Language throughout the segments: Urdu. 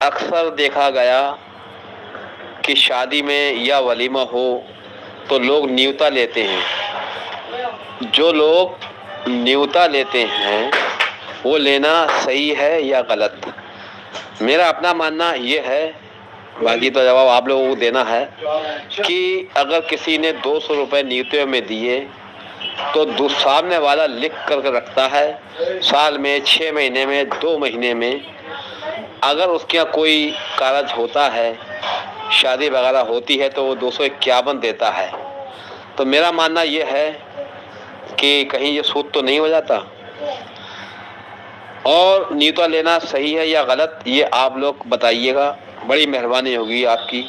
اکثر دیکھا گیا کہ شادی میں یا ولیمہ ہو تو لوگ نیوتا لیتے ہیں۔ جو لوگ نیوتا لیتے ہیں وہ لینا صحیح ہے یا غلط؟ میرا اپنا ماننا یہ ہے، باقی تو جواب آپ لوگوں کو دینا ہے، کہ اگر کسی نے 200 روپے نیوتے میں دیے تو سامنے والا لکھ کر کے رکھتا ہے، سال میں 6 مہینے میں 2 مہینے میں اگر اس کے کوئی کارج ہوتا ہے، شادی وغیرہ ہوتی ہے، تو وہ 251 دیتا ہے۔ تو میرا ماننا یہ ہے کہ کہیں یہ سود تو نہیں ہو جاتا، اور نیوتا لینا صحیح ہے یا غلط یہ آپ لوگ بتائیے گا، بڑی مہربانی ہوگی آپ کی۔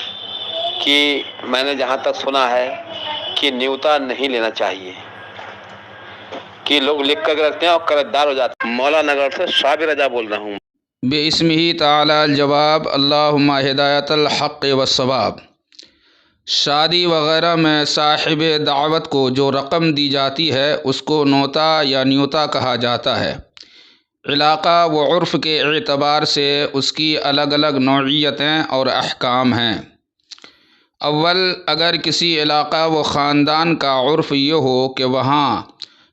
کہ میں نے جہاں تک سنا ہے کہ نیوتا نہیں لینا چاہیے، کہ لوگ لکھ کر رکھتے ہیں اور قرض دار ہو جاتے ہیں۔ مولا نگر سے صابر رضا بول رہا ہوں۔ بِاسمہ تعالی الجواب، اللہم ہدایت الحق والصواب۔ شادی وغیرہ میں صاحب دعوت کو جو رقم دی جاتی ہے اس کو نوتا یا نیوتا کہا جاتا ہے۔ علاقہ و عرف کے اعتبار سے اس کی الگ الگ نوعیتیں اور احکام ہیں۔ اول، اگر کسی علاقہ و خاندان کا عرف یہ ہو کہ وہاں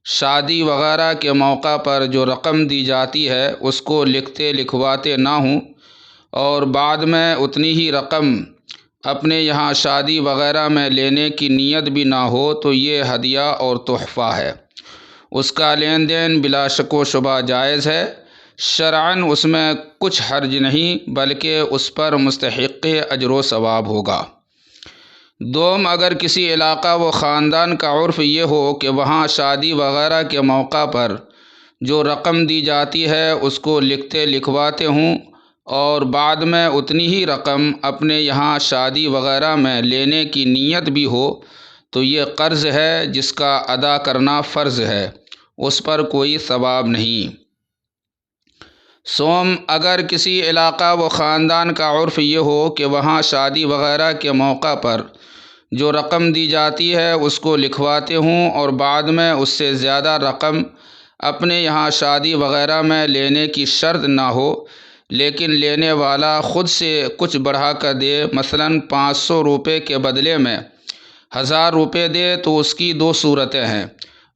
شادی وغیرہ کے موقع پر جو رقم دی جاتی ہے اس کو لکھتے لکھواتے نہ ہوں، اور بعد میں اتنی ہی رقم اپنے یہاں شادی وغیرہ میں لینے کی نیت بھی نہ ہو، تو یہ ہدیہ اور تحفہ ہے۔ اس کا لین دین بلا شک و شبہ جائز ہے، شرعاً اس میں کچھ حرج نہیں، بلکہ اس پر مستحق اجر و ثواب ہوگا۔ دوم، اگر کسی علاقہ و خاندان کا عرف یہ ہو کہ وہاں شادی وغیرہ کے موقع پر جو رقم دی جاتی ہے اس کو لکھتے لکھواتے ہوں، اور بعد میں اتنی ہی رقم اپنے یہاں شادی وغیرہ میں لینے کی نیت بھی ہو، تو یہ قرض ہے جس کا ادا کرنا فرض ہے، اس پر کوئی ثواب نہیں۔ سوم، اگر کسی علاقہ و خاندان کا عرف یہ ہو کہ وہاں شادی وغیرہ کے موقع پر جو رقم دی جاتی ہے اس کو لکھواتے ہوں، اور بعد میں اس سے زیادہ رقم اپنے یہاں شادی وغیرہ میں لینے کی شرط نہ ہو، لیکن لینے والا خود سے کچھ بڑھا کر دے، مثلاً 500 روپے کے بدلے میں 1000 روپے دے، تو اس کی 2 صورتیں ہیں۔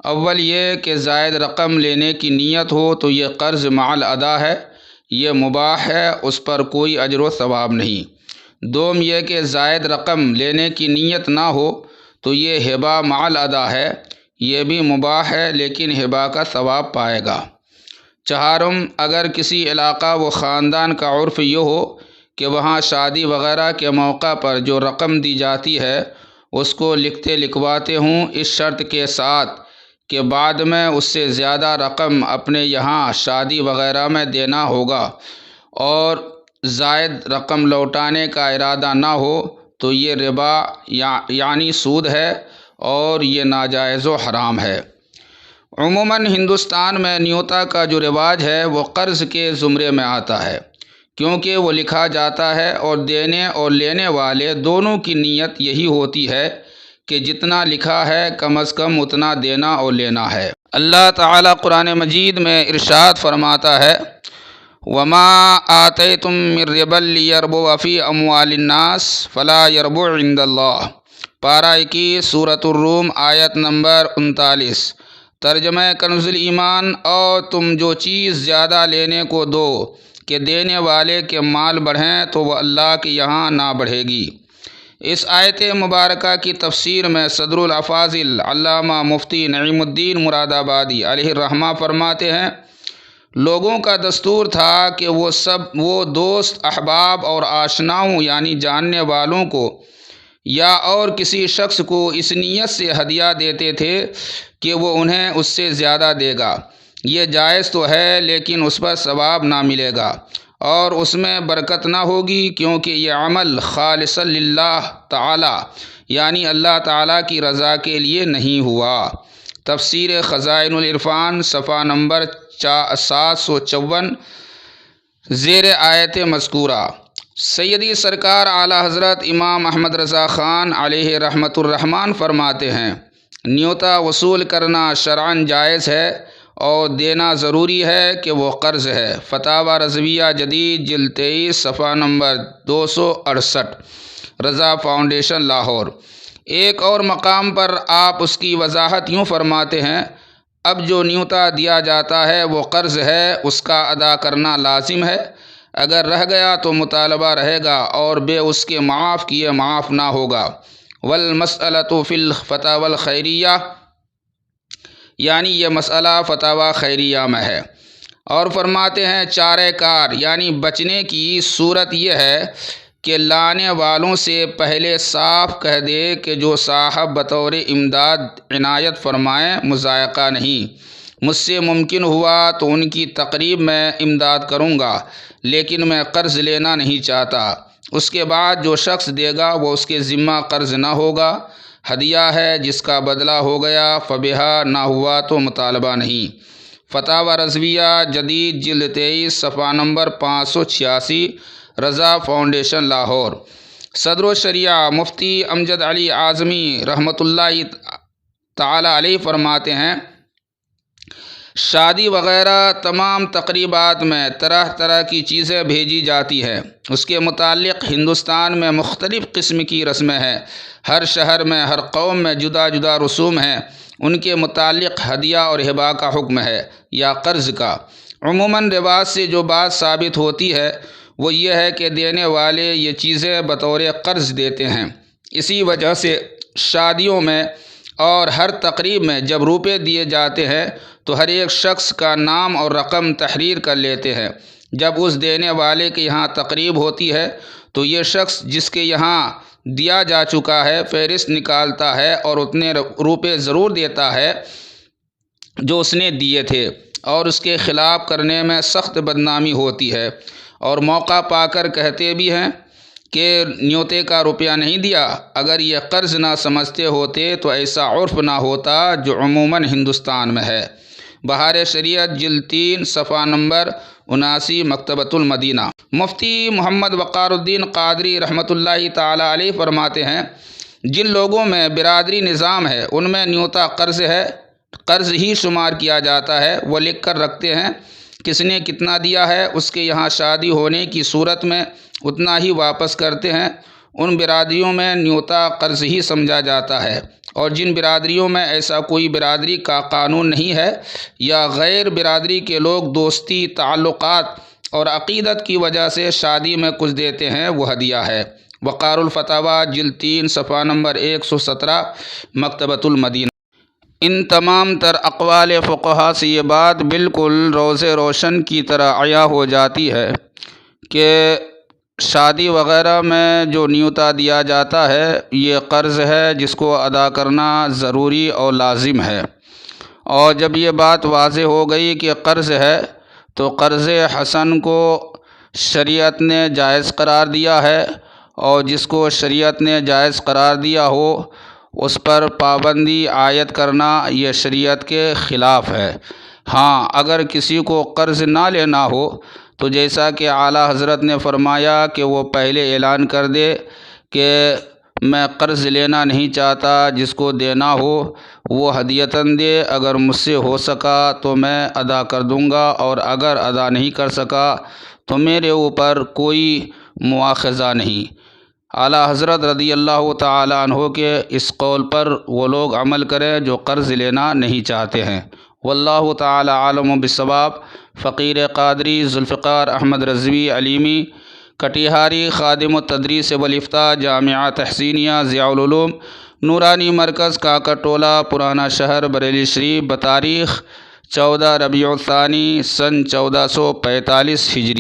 اول یہ کہ زائد رقم لینے کی نیت ہو تو یہ قرض مع الادا ہے، یہ مباح ہے، اس پر کوئی اجر و ثواب نہیں۔ دوم یہ کہ زائد رقم لینے کی نیت نہ ہو تو یہ ہبہ مع الادا ہے، یہ بھی مباح ہے، لیکن ہبہ کا ثواب پائے گا۔ چہارم، اگر کسی علاقہ و خاندان کا عرف یہ ہو کہ وہاں شادی وغیرہ کے موقع پر جو رقم دی جاتی ہے اس کو لکھتے لکھواتے ہوں، اس شرط کے ساتھ کہ بعد میں اس سے زیادہ رقم اپنے یہاں شادی وغیرہ میں دینا ہوگا، اور زائد رقم لوٹانے کا ارادہ نہ ہو، تو یہ ربا یعنی سود ہے، اور یہ ناجائز و حرام ہے۔ عموماً ہندوستان میں نیوتا کا جو رواج ہے وہ قرض کے زمرے میں آتا ہے، کیونکہ وہ لکھا جاتا ہے اور دینے اور لینے والے دونوں کی نیت یہی ہوتی ہے کہ جتنا لکھا ہے کم از کم اتنا دینا اور لینا ہے۔ اللہ تعالیٰ قرآن مجید میں ارشاد فرماتا ہے، وَمَا آتَيْتُم مِّن رِّبًا لِّيَرْبُوَ فِي أَمْوَالِ النَّاسِ فَلَا يَرْبُو عِندَ اللَّهِ۔ پارہ 21 سورۃ الروم آیت نمبر 39۔ ترجمہ کنز ایمان، اور تم جو چیز زیادہ لینے کو دو کہ دینے والے کے مال بڑھیں تو وہ اللہ کے یہاں نہ بڑھے گی۔ اس آیت مبارکہ کی تفسیر میں صدر الافاضل علامہ مفتی نعیم الدین مراد آبادی علیہ الرحمہ فرماتے ہیں، لوگوں کا دستور تھا کہ وہ دوست، احباب اور آشناؤں یعنی جاننے والوں کو یا اور کسی شخص کو اس نیت سے ہدیہ دیتے تھے کہ وہ انہیں اس سے زیادہ دے گا۔ یہ جائز تو ہے، لیکن اس پر ثواب نہ ملے گا اور اس میں برکت نہ ہوگی، کیونکہ یہ عمل خالصا للہ تعالی یعنی اللہ تعالیٰ کی رضا کے لیے نہیں ہوا۔ تفسیر خزائن العرفان صفحہ نمبر 754 زیر آیت مذکورہ۔ سیدی سرکار اعلیٰ حضرت امام احمد رضا خان علیہ رحمۃ الرحمن فرماتے ہیں، نیوتا وصول کرنا شرعاً جائز ہے، اور دینا ضروری ہے کہ وہ قرض ہے۔ فتاوی رضویہ جدید جلد 23 صفحہ نمبر 268، رضا فاؤنڈیشن، لاہور۔ ایک اور مقام پر آپ اس کی وضاحت یوں فرماتے ہیں: اب جو نیوتا دیا جاتا ہے وہ قرض ہے، اس کا ادا کرنا لازم ہے۔ اگر رہ گیا تو مطالبہ رہے گا اور بے اس کے معاف کیے معاف نہ ہوگا۔ والمسألۃ فی الفتاوی الخیریہ، یعنی یہ مسئلہ فتاوی خیریہ میں ہے۔ اور فرماتے ہیں چارہ کار یعنی بچنے کی صورت یہ ہے کہ لانے والوں سے پہلے صاف کہہ دے کہ جو صاحب بطور امداد عنایت فرمائیں مضائقہ نہیں، مجھ سے ممکن ہوا تو ان کی تقریب میں امداد کروں گا، لیکن میں قرض لینا نہیں چاہتا۔ اس کے بعد جو شخص دے گا وہ اس کے ذمہ قرض نہ ہوگا، ہدیہ ہے جس کا بدلہ ہو گیا فبہا، نہ ہوا تو مطالبہ نہیں۔ فتاوی رضویہ جدید جلد 23 صفحہ نمبر 586، رضا فاؤنڈیشن، لاہور۔ صدر الشریعہ مفتی امجد علی اعظمی رحمۃ اللہ تعالی علیہ فرماتے ہیں: شادی وغیرہ تمام تقریبات میں طرح طرح کی چیزیں بھیجی جاتی ہیں۔ اس کے متعلق ہندوستان میں مختلف قسم کی رسمیں ہیں۔ ہر شہر میں، ہر قوم میں جدا جدا رسوم ہیں۔ ان کے متعلق ہدیہ اور ہبہ کا حکم ہے یا قرض کا۔ عموماً رواج سے جو بات ثابت ہوتی ہے وہ یہ ہے کہ دینے والے یہ چیزیں بطور قرض دیتے ہیں۔ اسی وجہ سے شادیوں میں اور ہر تقریب میں جب روپے دیے جاتے ہیں تو ہر ایک شخص کا نام اور رقم تحریر کر لیتے ہیں۔ جب اس دینے والے کے یہاں تقریب ہوتی ہے تو یہ شخص جس کے یہاں دیا جا چکا ہے فہرست نکالتا ہے اور اتنے روپے ضرور دیتا ہے جو اس نے دیے تھے، اور اس کے خلاف کرنے میں سخت بدنامی ہوتی ہے، اور موقع پا کر کہتے بھی ہیں کہ نیوتے کا روپیہ نہیں دیا۔ اگر یہ قرض نہ سمجھتے ہوتے تو ایسا عرف نہ ہوتا جو عموماً ہندوستان میں ہے۔ بہار شریعت جلد 3 صفحہ نمبر 79، مکتبۃ المدینہ۔ مفتی محمد وقار الدین قادری رحمۃ اللہ تعالی علیہ فرماتے ہیں: جن لوگوں میں برادری نظام ہے ان میں نیوتا قرض ہی شمار کیا جاتا ہے۔ وہ لکھ کر رکھتے ہیں کس نے کتنا دیا ہے، اس کے یہاں شادی ہونے کی صورت میں اتنا ہی واپس کرتے ہیں۔ ان برادریوں میں نیوتا قرض ہی سمجھا جاتا ہے، اور جن برادریوں میں ایسا کوئی برادری کا قانون نہیں ہے یا غیر برادری کے لوگ دوستی، تعلقات اور عقیدت کی وجہ سے شادی میں کچھ دیتے ہیں، وہ ہدیہ ہے۔ وقار الفتاوی جلد 3 صفحہ نمبر 117، مکتبۃ المدینہ۔ ان تمام تر اقوال فقہا سے یہ بات بالکل روز روشن کی طرح عیاں ہو جاتی ہے کہ شادی وغیرہ میں جو نیوتا دیا جاتا ہے یہ قرض ہے جس کو ادا کرنا ضروری اور لازم ہے۔ اور جب یہ بات واضح ہو گئی کہ قرض ہے تو قرض حسن کو شریعت نے جائز قرار دیا ہے، اور جس کو شریعت نے جائز قرار دیا ہو اس پر پابندی عائد کرنا یہ شریعت کے خلاف ہے۔ ہاں، اگر کسی کو قرض نہ لینا ہو تو جیسا کہ اعلیٰ حضرت نے فرمایا کہ وہ پہلے اعلان کر دے کہ میں قرض لینا نہیں چاہتا، جس کو دینا ہو وہ ہدیۃً دے، اگر مجھ سے ہو سکا تو میں ادا کر دوں گا، اور اگر ادا نہیں کر سکا تو میرے اوپر کوئی مواخذہ نہیں۔ اعلیٰ حضرت رضی اللہ تعالیٰ عنہ کے اس قول پر وہ لوگ عمل کریں جو قرض لینا نہیں چاہتے ہیں۔ واللہ تعالی عالم بالصواب۔ فقیر قادری ذوالفقار احمد رضوی علیمی، کٹیہاری، خادم التدریس والافتاء، جامعہ تحسینیہ ضیاء العلوم، نورانی مرکز کاکر ٹولہ، پرانا شہر، بریلی شریف، بتاریخ 14 ربیع الثانی سن 1445 ہجری۔